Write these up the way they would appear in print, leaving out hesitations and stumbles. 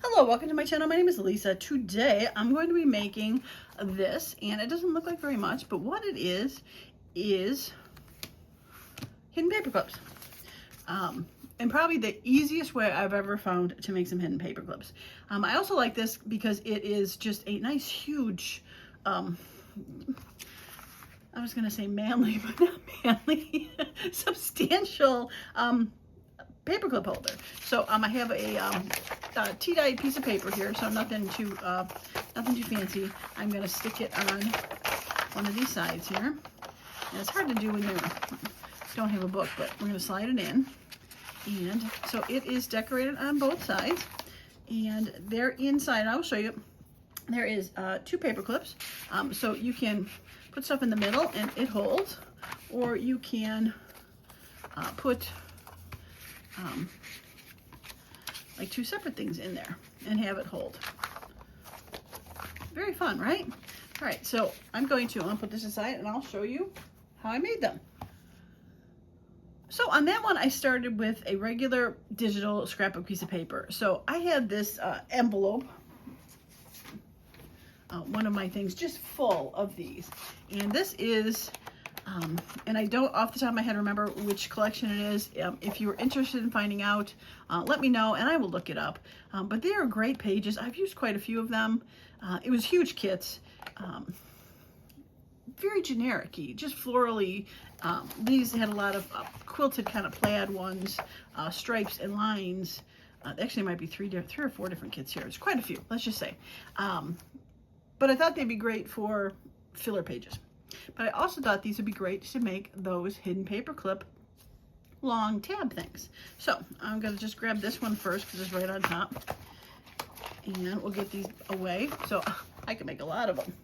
Hello, welcome to my channel. My name is Lisa. Today I'm going to be making this, and it doesn't look like very much, but what it is hidden paper clips. And probably the easiest way I've ever found to make some hidden paper clips. I also like this because it is just a nice, huge, I was going to say manly, but not manly, substantial paperclip holder. So I have a tea-dyed piece of paper here, so nothing too fancy. I'm going to stick it on one of these sides here. And it's hard to do when you don't have a book, but we're going to slide it in. And so it is decorated on both sides. And there inside, I'll show you, there is 2 paper clips. So you can put stuff in the middle and it holds, or you can put like 2 separate things in there and have it hold. Very fun, right? All right, so I'm going to put this aside and I'll show you how I made them. So on that one, I started with a regular digital scrapbook piece of paper. So I had this envelope, one of my things, just full of these. And this is, and I don't off the top of my head remember which collection it is. If you were interested in finding out, let me know and I will look it up. But they are great pages. I've used quite a few of them. It was huge kits. Very generic-y, just florally. These had a lot of quilted kind of plaid ones, stripes and lines. Actually, it might be 3 or 4 different kits here. It's quite a few, let's just say. But I thought they'd be great for filler pages. But I also thought these would be great to make those hidden paperclip long tab things. So I'm going to just grab this one first because it's right on top. And we'll get these away. So I can make a lot of them.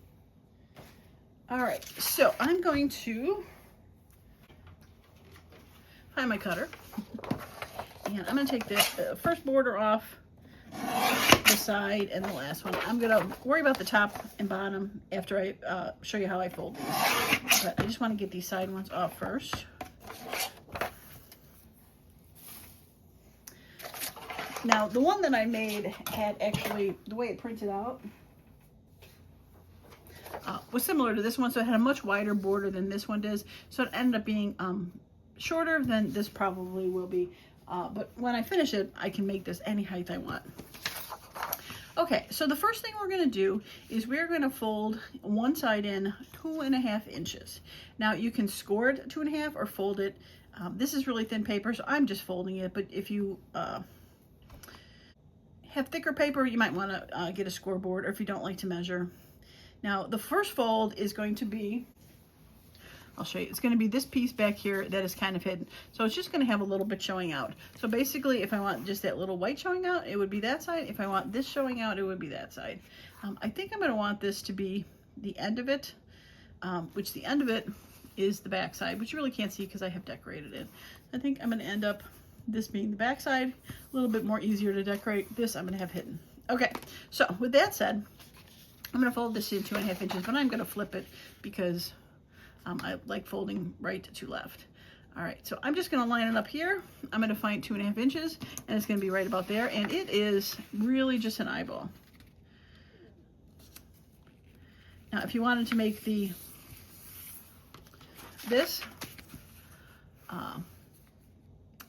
All right, so I'm going to find my cutter. And I'm going to take this first border off the side and the last one. I'm going to worry about the top and bottom after I show you how I fold these. But I just want to get these side ones off first. Now, the one that I made had actually, the way it printed out, was similar to this one, so it had a much wider border than this one does. So it ended up being shorter than this probably will be. But when I finish it, I can make this any height I want. Okay, so the first thing we're going to do is we're going to fold one side in 2.5 inches. Now you can score it 2.5 or fold it. This is really thin paper, so I'm just folding it. But if you have thicker paper, you might want to get a scoreboard, or if you don't like to measure. Now the first fold is going to be, I'll show you, it's going to be this piece back here that is kind of hidden. So it's just going to have a little bit showing out. So basically, if I want just that little white showing out, it would be that side. If I want this showing out, it would be that side. I think I'm going to want this to be the end of it, which the end of it is the back side, which you really can't see because I have decorated it. I think I'm going to end up this being the back side, a little bit more easier to decorate. This I'm going to have hidden. Okay, so with that said, I'm going to fold this in 2.5 inches, but I'm going to flip it because I like folding right to left. All right, so I'm just going to line it up here. I'm going to find 2.5 inches, and it's going to be right about there. And it is really just an eyeball. Now, if you wanted to make this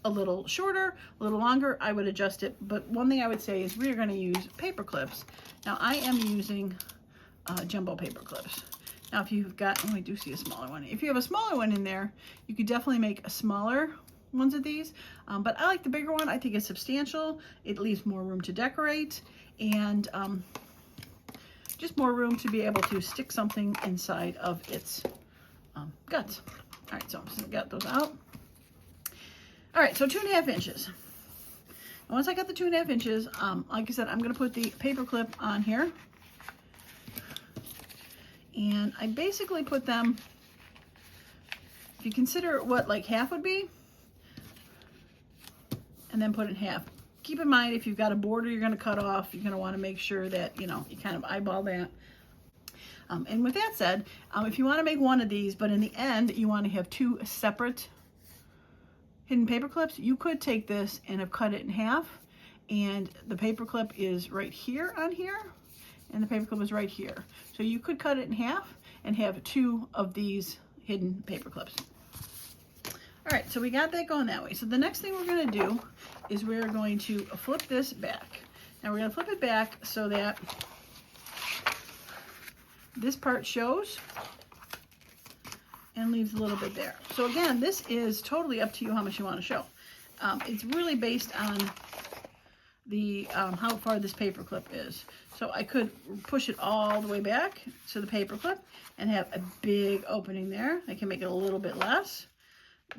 a little shorter, a little longer, I would adjust it. But one thing I would say is we're going to use paper clips. Now, I am using jumbo paper clips. Now, if you've got, oh, I do see a smaller one. If you have a smaller one in there, you could definitely make a smaller ones of these. But I like the bigger one. I think it's substantial. It leaves more room to decorate and just more room to be able to stick something inside of its guts. All right, so I'm just gonna get those out. All right, so 2.5 inches. And once I got the 2.5 inches, like I said, I'm gonna put the paper clip on here. And I basically put them, if you consider what like half would be, and then put it in half. Keep in mind, if you've got a border you're gonna cut off, you're gonna wanna make sure that, you know, you kind of eyeball that. And with that said, if you wanna make one of these, but in the end, you wanna have 2 separate hidden paper clips, you could take this and have cut it in half and the paper clip is right here on here, and the paper clip is right here. So you could cut it in half and have 2 of these hidden paper clips. All right, so we got that going that way. So the next thing we're going to do is we're going to flip this back. Now we're going to flip it back so that this part shows and leaves a little bit there. So again, this is totally up to you how much you want to show. It's really based on the how far this paper clip is. So I could push it all the way back to the paper clip and have a big opening there. I can make it a little bit less,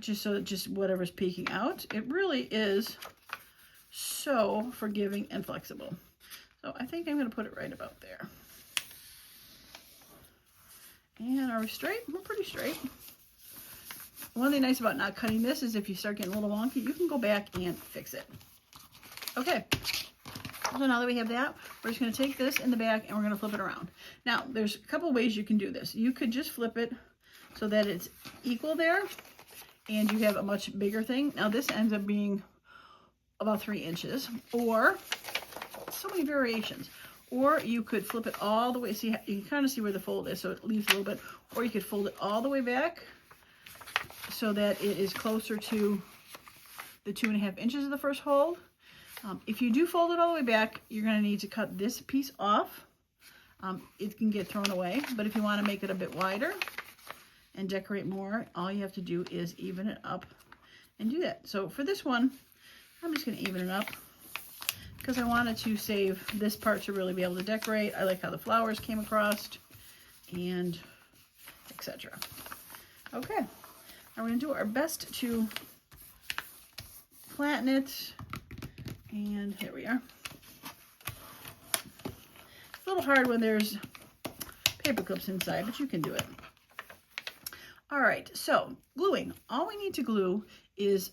just so that just whatever's peeking out. It really is so forgiving and flexible. So I think I'm going to put it right about there. And are we straight? We're pretty straight. One thing nice about not cutting this is if you start getting a little wonky, you can go back and fix it. Okay, so now that we have that, we're just going to take this in the back and we're going to flip it around. Now, there's a couple ways you can do this. You could just flip it so that it's equal there and you have a much bigger thing. Now, this ends up being about 3 inches, or so many variations. Or you could flip it all the way. See, you can kind of see where the fold is, so it leaves a little bit. Or you could fold it all the way back so that it is closer to the 2.5 inches of the first fold. If you do fold it all the way back, you're going to need to cut this piece off. It can get thrown away, but if you want to make it a bit wider and decorate more, all you have to do is even it up and do that. So for this one, I'm just going to even it up, because I wanted to save this part to really be able to decorate. I like how the flowers came across, and etc. Okay, now we're going to do our best to flatten it, and here we are. It's a little hard when there's paper clips inside, but you can do it. All right, so gluing. All we need to glue is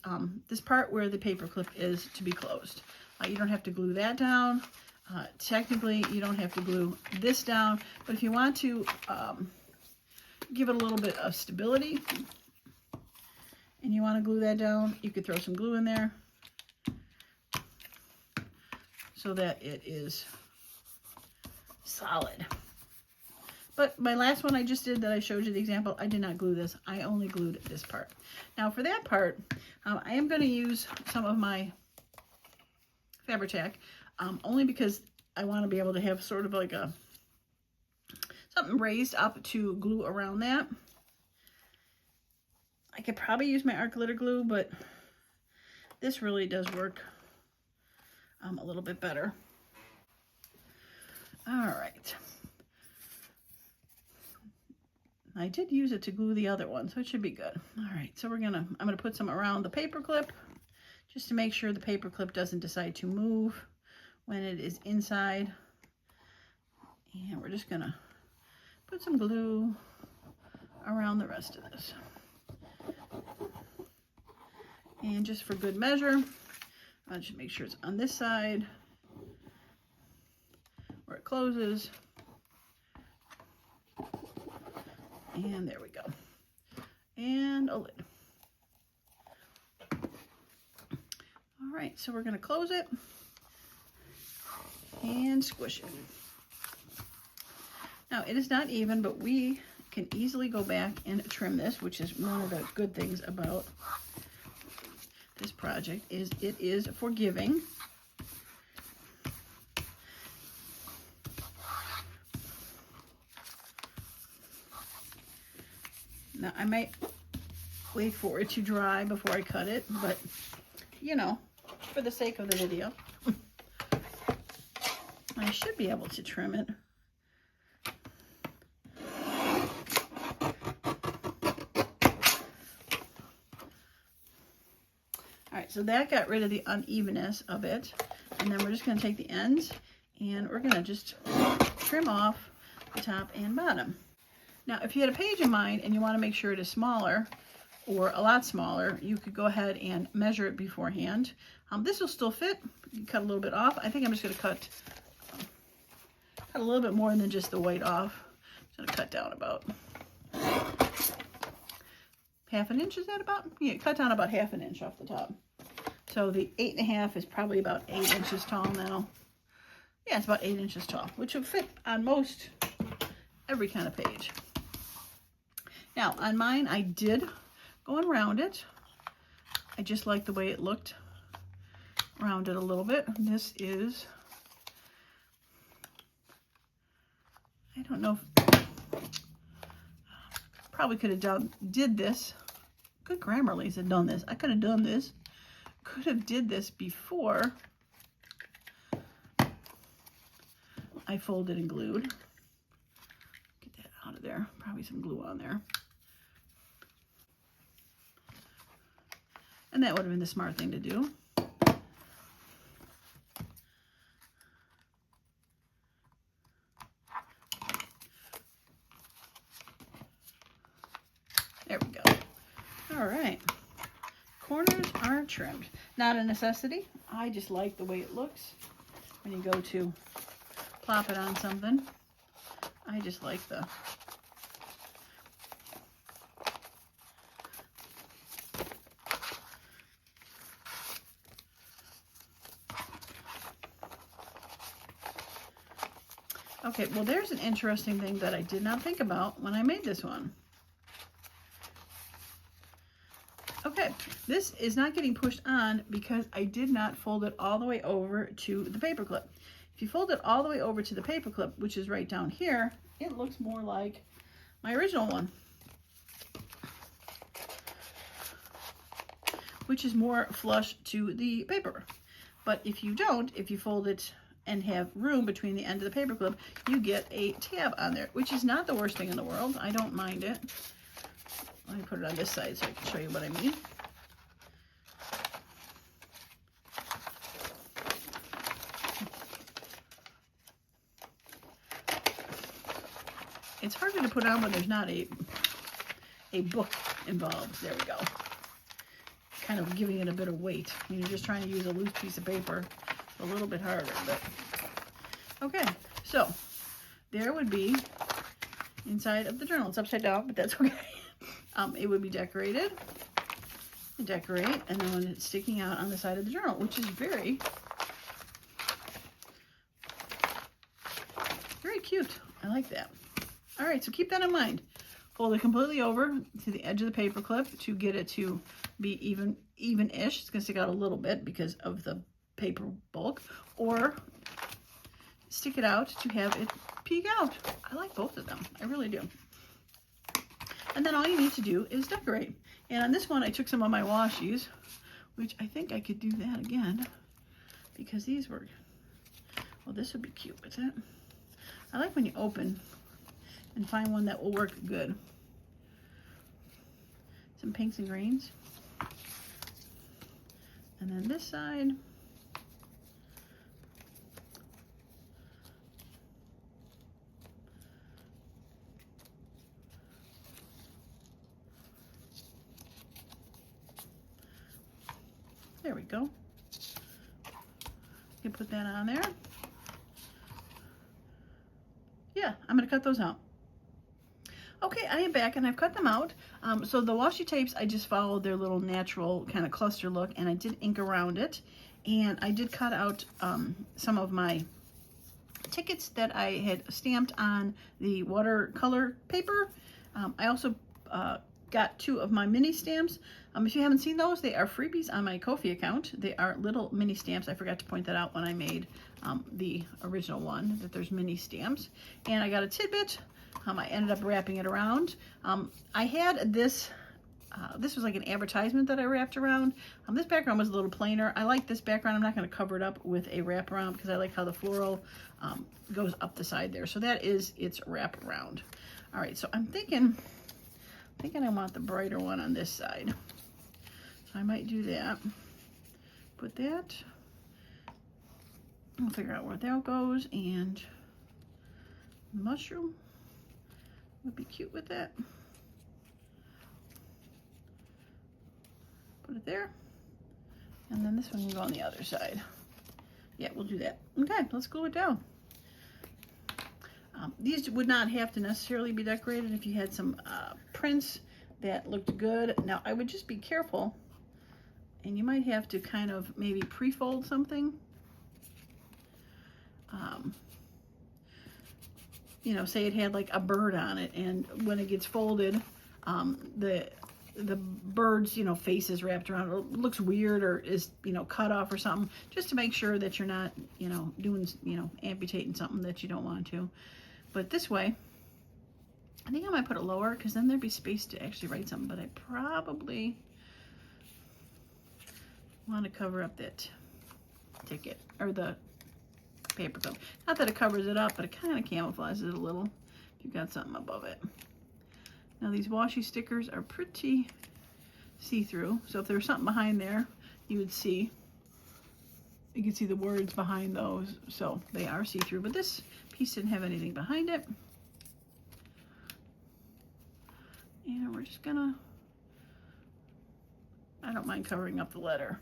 this part where the paper clip is to be closed. You don't have to glue that down. Technically, you don't have to glue this down, but if you want to give it a little bit of stability and you want to glue that down, you could throw some glue in there so that it is solid. But my last one I just did that I showed you the example, I did not glue this. I only glued this part. Now for that part, I am going to use some of my Fabric-Tac, only because I want to be able to have sort of like a something raised up to glue around that. I could probably use my art glitter glue, but this really does work a little bit better. All right. I did use it to glue the other one, so it should be good. All right, so I'm gonna put some around the paper clip, just to make sure the paper clip doesn't decide to move when it is inside. And we're just gonna put some glue around the rest of this. And just for good measure, I'll just make sure it's on this side where it closes. And there we go. And a lid. All right, so we're going to close it and squish it. Now, it is not even, but we can easily go back and trim this, which is one of the good things about this project, is it is forgiving. Now, I might wait for it to dry before I cut it, but, you know, for the sake of the video, I should be able to trim it. All right, so that got rid of the unevenness of it, and then we're just going to take the ends, and we're going to just trim off the top and bottom. Now, if you had a page in mind and you want to make sure it is smaller or a lot smaller, you could go ahead and measure it beforehand. This will still fit. You can cut a little bit off. I think I'm just going to cut a little bit more than just the white off. I'm just going to cut down about ½ an inch. Is that about? Yeah, cut down about ½ an inch off the top. So the 8.5 is probably about 8 inches tall now. Yeah, it's about 8 inches tall, which would fit on most every kind of page. Now, on mine, I did go and round it. I just like the way it looked. Round it a little bit. This is, I don't know, probably could have did this. Good Grammarly's had done this. I could have done this. Could have did this before I folded and glued. Get that out of there. Probably some glue on there. And that would have been the smart thing to do. There we go. All right. Corners are trimmed. Not a necessity. I just like the way it looks when you go to plop it on something. I just like the Okay, well, there's an interesting thing that I did not think about when I made this one. Okay, this is not getting pushed on because I did not fold it all the way over to the paper clip. If you fold it all the way over to the paper clip, which is right down here, it looks more like my original one, which is more flush to the paper. But if you don't, if you fold it and have room between the end of the paper clip, you get a tab on there, which is not the worst thing in the world. I don't mind it. Let me put it on this side so I can show you what I mean. It's harder to put on when there's not a book involved. There we go. Kind of giving it a bit of weight. When you're just trying to use a loose piece of paper, it's a little bit harder. But okay, so there would be inside of the journal. It's upside down, but that's okay. It would be decorated. Decorate, and then when it's sticking out on the side of the journal, which is very, very cute. I like that. All right, so keep that in mind. Fold it completely over to the edge of the paper clip to get it to be even-ish. It's going to stick out a little bit because of the paper bulk, or stick it out to have it peek out. I like both of them. I really do. And then all you need to do is decorate. And on this one, I took some of my washies, which I think I could do that again because these were, well, this would be cute with it. I like when you open and find one that will work good. Some pinks and greens. And then this side. There we go. You can put that on there. Yeah, I'm going to cut those out. Okay, I am back and I've cut them out. So the washi tapes, I just followed their little natural kind of cluster look, and I did ink around it. And I did cut out some of my tickets that I had stamped on the watercolor paper. I also got 2 of my mini stamps. If you haven't seen those, they are freebies on my Ko-fi account. They are little mini stamps. I forgot to point that out when I made the original one, that there's mini stamps. And I got a tidbit. I ended up wrapping it around. I had this, this was like an advertisement that I wrapped around. This background was a little plainer. I like this background. I'm not going to cover it up with a wraparound because I like how the floral goes up the side there. So that is its wraparound. All right, so I'm thinking I want the brighter one on this side. So I might do that. Put that. I'll figure out where that goes, and the mushroom would be cute with that. Put it there. And then this one can go on the other side. Yeah, we'll do that. Okay, let's glue it down. These would not have to necessarily be decorated if you had some prints that looked good. Now, I would just be careful And you might have to kind of maybe pre-fold something. You know, say it had like a bird on it, and when it gets folded, the bird's, you know, face is wrapped around. It looks weird, or is, you know, cut off or something, just to make sure that you're not, you know, doing, you know, amputating something that you don't want to. But this way, I think I might put it lower, because then there'd be space to actually write something, but I probably want to cover up that ticket, or the paperclip. Not that it covers it up, but it kind of camouflages it a little if you've got something above it. Now these washi stickers are pretty see-through, so if there was something behind there, you would see, you can see the words behind those, so they are see-through. But this piece didn't have anything behind it. And we're just gonna, I don't mind covering up the letter.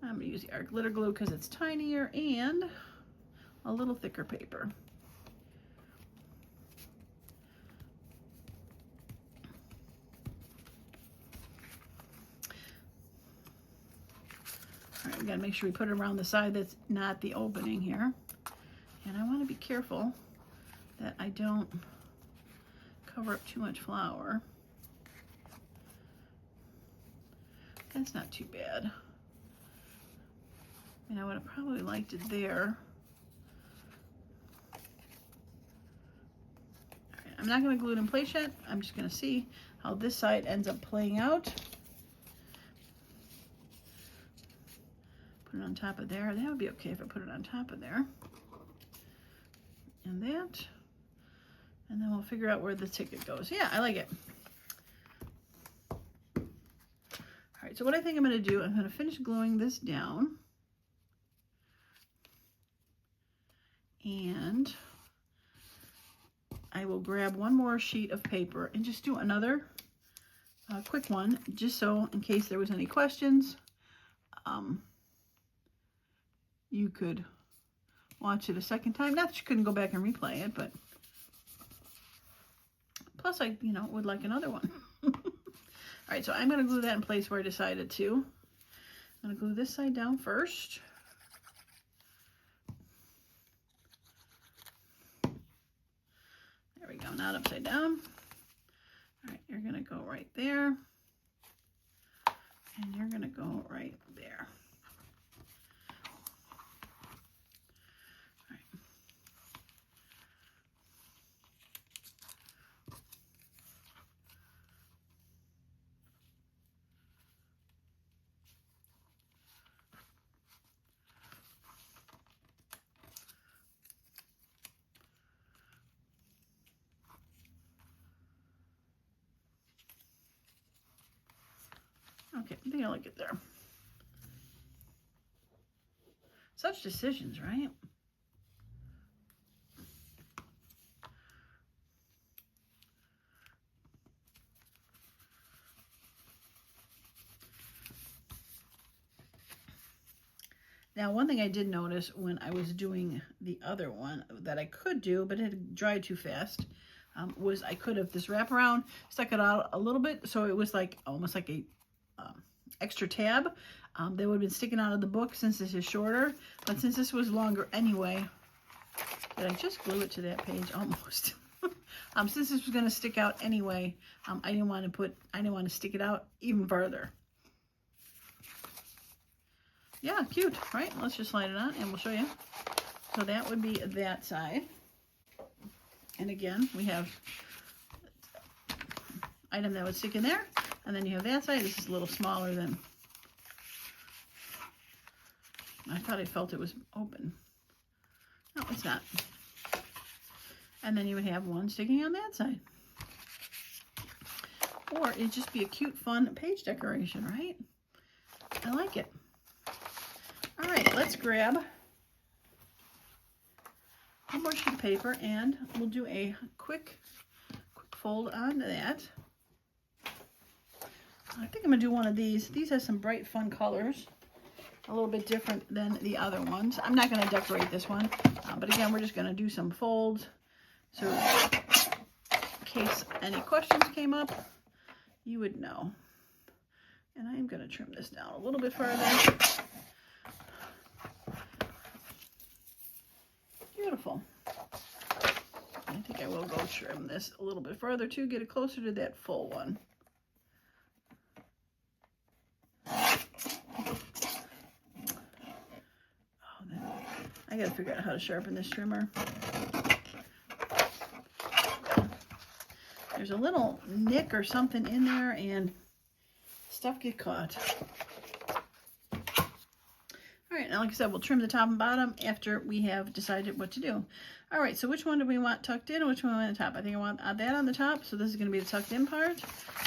I'm going to use the art glitter glue because it's tinier and a little thicker paper. All right, we got to make sure we put it around the side that's not the opening here. And I want to be careful that I don't cover up too much flour. That's not too bad. And I would have probably liked it there. All right, I'm not going to glue it in place yet. I'm just going to see how this side ends up playing out. Put it on top of there. That would be okay if I put it on top of there. And that. And then we'll figure out where the ticket goes. Yeah, I like it. All right, so what I think I'm going to do, I'm going to finish gluing this down. And I will grab one more sheet of paper and just do another quick one, just so in case there was any questions, you could watch it a second time. Not that you couldn't go back and replay it, but plus I, you know, would like another one. All right, so I'm going to glue that in place where I decided to. I'm going to glue this side down first. There we go, not upside down. All right, you're gonna go right there. And you're gonna go right there. All right. Okay, I think I like it there. Such decisions, right? Now, one thing I did notice when I was doing the other one that I could do, but it had dried too fast, was I could have this wraparound, stuck it out a little bit, so it was like almost like a extra tab that would have been sticking out of the book since this is shorter. But since this was longer anyway, did I just glue it to that page? Almost. Since this was going to stick out anyway, I didn't want to stick it out even further. Yeah, cute, right? Let's just slide it on and we'll show you. So that would be that side. And again, we have item that would stick in there. And then you have that side. This is a little smaller than, I thought I felt it was open. No, it's not. And then you would have one sticking on that side. Or it'd just be a cute, fun page decoration, right? I like it. All right, let's grab one more sheet of paper and we'll do a quick fold onto that. I think I'm going to do one of these. These have some bright, fun colors. A little bit different than the other ones. I'm not going to decorate this one. But again, we're just going to do some folds. So in case any questions came up, you would know. And I'm going to trim this down a little bit further. Beautiful. I think I will go trim this a little bit further too, get it closer to that full one. I gotta figure out how to sharpen this trimmer. There's a little nick or something in there and stuff get caught. All right, now like I said, we'll trim the top and bottom after we have decided what to do. All right, so which one do we want tucked in and which one do we want on the top? I think I want that on the top, so this is gonna be the tucked in part.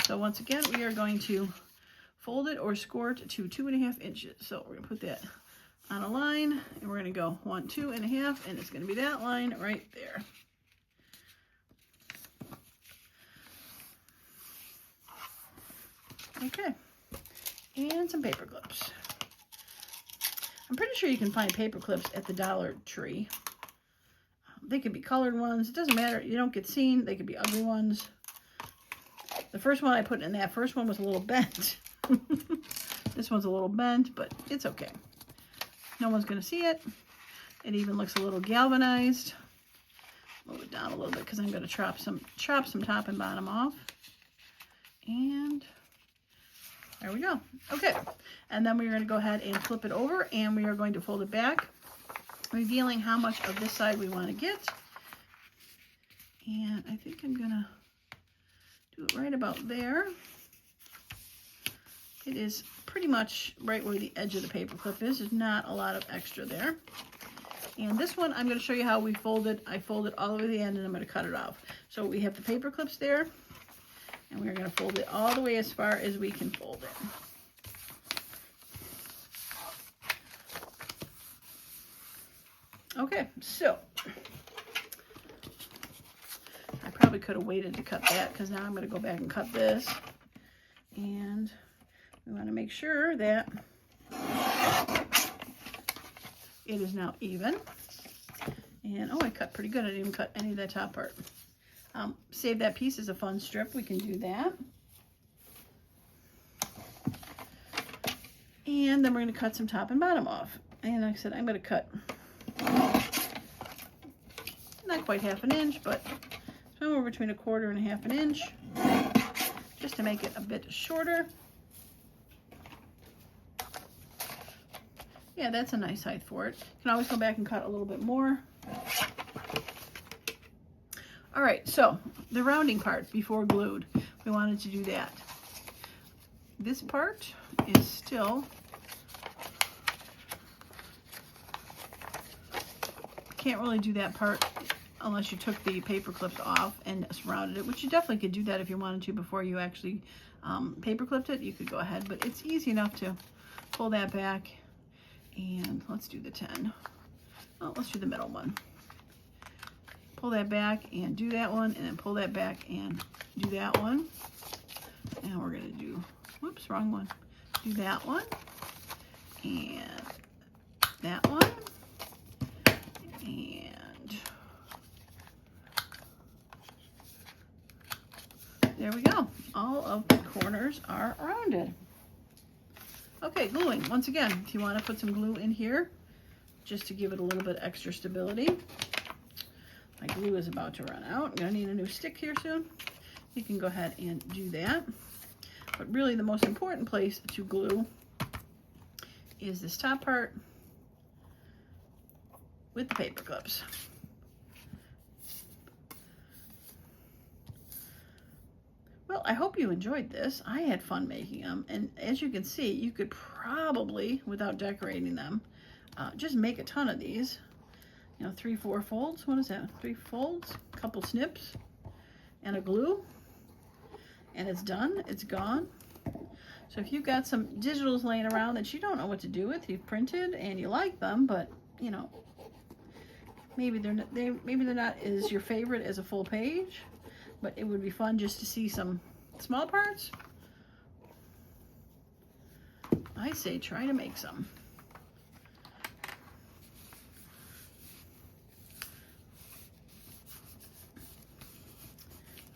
So once again, we are going to fold it or score it to 2.5 inches. So we're gonna put that on a line and we're gonna go 1, 2.5, and it's gonna be that line right there. Okay, and some paper clips. I'm pretty sure you can find paper clips at the Dollar Tree. They could be colored ones. It doesn't matter. You don't get seen. They could be ugly ones. The first one I put in that first one was a little bent. This one's a little bent, but it's okay. No one's going to see it. It even looks a little galvanized. Move it down a little bit because I'm going to chop some top and bottom off. And there we go. Okay, and then we're going to go ahead and flip it over, and we are going to fold it back, revealing how much of this side we want to get. And I think I'm going to do it right about there. It is pretty much right where the edge of the paper clip is. There's not a lot of extra there. And this one, I'm going to show you how we folded. I folded all the way to the end, and I'm going to cut it off. So we have the paper clips there. And we're going to fold it all the way as far as we can fold it. Okay, so I probably could have waited to cut that because now I'm going to go back and cut this. And we want to make sure that it is now even. And oh, I cut pretty good. I didn't even cut any of that top part. Save that piece as a fun strip. We can do that. And then we're going to cut some top and bottom off. And like I said, I'm going to cut not quite 1/2 inch, but somewhere between 1/4 and 1/2 inch, just to make it a bit shorter. Yeah, that's a nice height for it. You can always go back and cut a little bit more. All right, so the rounding part before glued, we wanted to do that. This part is still, can't really do that part unless you took the paper clips off and rounded it, which you definitely could do that if you wanted to before you actually paper clipped it. You could go ahead, but it's easy enough to pull that back. And let's do the 10. Oh, let's do the middle one. Pull that back and do that one, and then pull that back and do that one. And we're going to do, whoops, wrong one. Do that one, and that one, and there we go. All of the corners are rounded. Okay, gluing. Once again, if you want to put some glue in here, just to give it a little bit extra stability. My glue is about to run out. I'm going to need a new stick here soon. You can go ahead and do that. But really the most important place to glue is this top part with the paper clips. Well, I hope you enjoyed this. I had fun making them. And as you can see, you could probably, without decorating them, just make a ton of these. You know, 3, 4 folds. What is that? 3 folds, a couple snips, and a glue. And it's done. It's gone. So if you've got some digitals laying around that you don't know what to do with, you've printed and you like them, but you know, maybe they're not as your favorite as a full page, but it would be fun just to see some small parts. I say try to make some.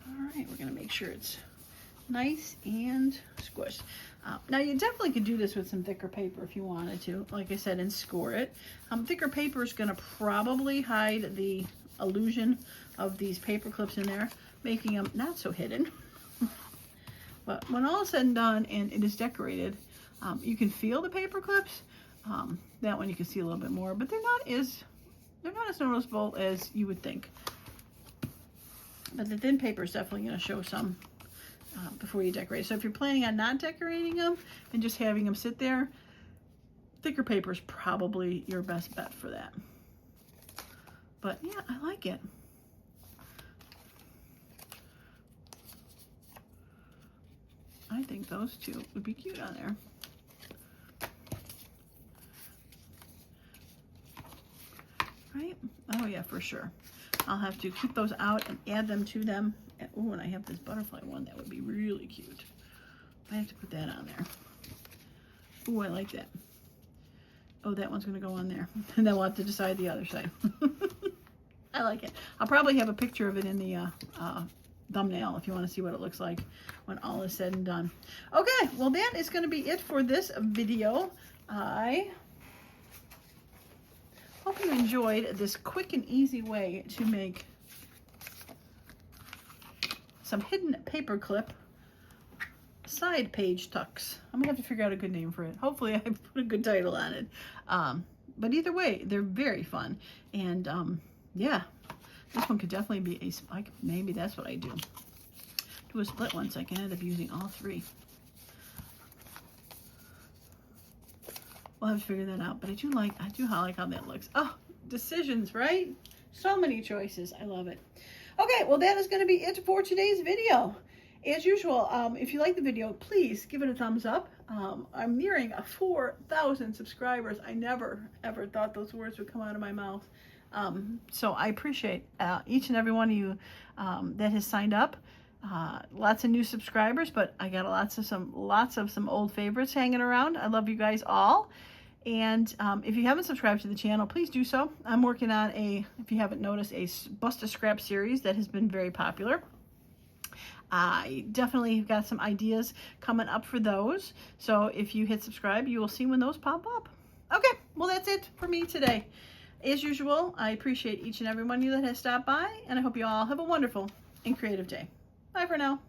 All right, we're going to make sure it's nice and squished. Now you definitely could do this with some thicker paper if you wanted to, like I said, and score it. Thicker paper is going to probably hide the illusion of these paper clips in there, making them not so hidden. But when all is said and done and it is decorated, you can feel the paper clips. That one you can see a little bit more, but they're not as noticeable as you would think. But the thin paper is definitely going to show some before you decorate. So if you're planning on not decorating them and just having them sit there, thicker paper is probably your best bet for that. But yeah, I like it. I think those two would be cute on there. Right? Oh yeah, for sure. I'll have to keep those out and add them to them. Oh, and I have this butterfly one that would be really cute. I have to put that on there. Oh, I like that. Oh, that one's going to go on there. And then we'll have to decide the other side. I like it. I'll probably have a picture of it in the thumbnail if you want to see what it looks like when all is said and done. Okay, well that is going to be it for this video. I hope you enjoyed this quick and easy way to make some hidden paperclip side page tucks. I'm gonna have to figure out a good name for it. Hopefully I put a good title on it. But either way, they're very fun. And yeah, this one could definitely be maybe that's what I do. Do a split one so I can end up using all three. We'll have to figure that out, but I do like how that looks. Oh, decisions, right? So many choices. I love it. Okay, well that is going to be it for today's video. As usual, if you like the video, please give it a thumbs up. I'm nearing 4,000 subscribers. I never, ever thought those words would come out of my mouth. So I appreciate each and every one of you that has signed up. Lots of new subscribers, but I got lots of some old favorites hanging around. I love you guys all. And if you haven't subscribed to the channel, please do so. I'm working on if you haven't noticed, a Bust a Scrap series that has been very popular. I definitely got some ideas coming up for those. So if you hit subscribe, you will see when those pop up. Okay, well that's it for me today. As usual, I appreciate each and every one of you that has stopped by, and I hope you all have a wonderful and creative day. Bye for now.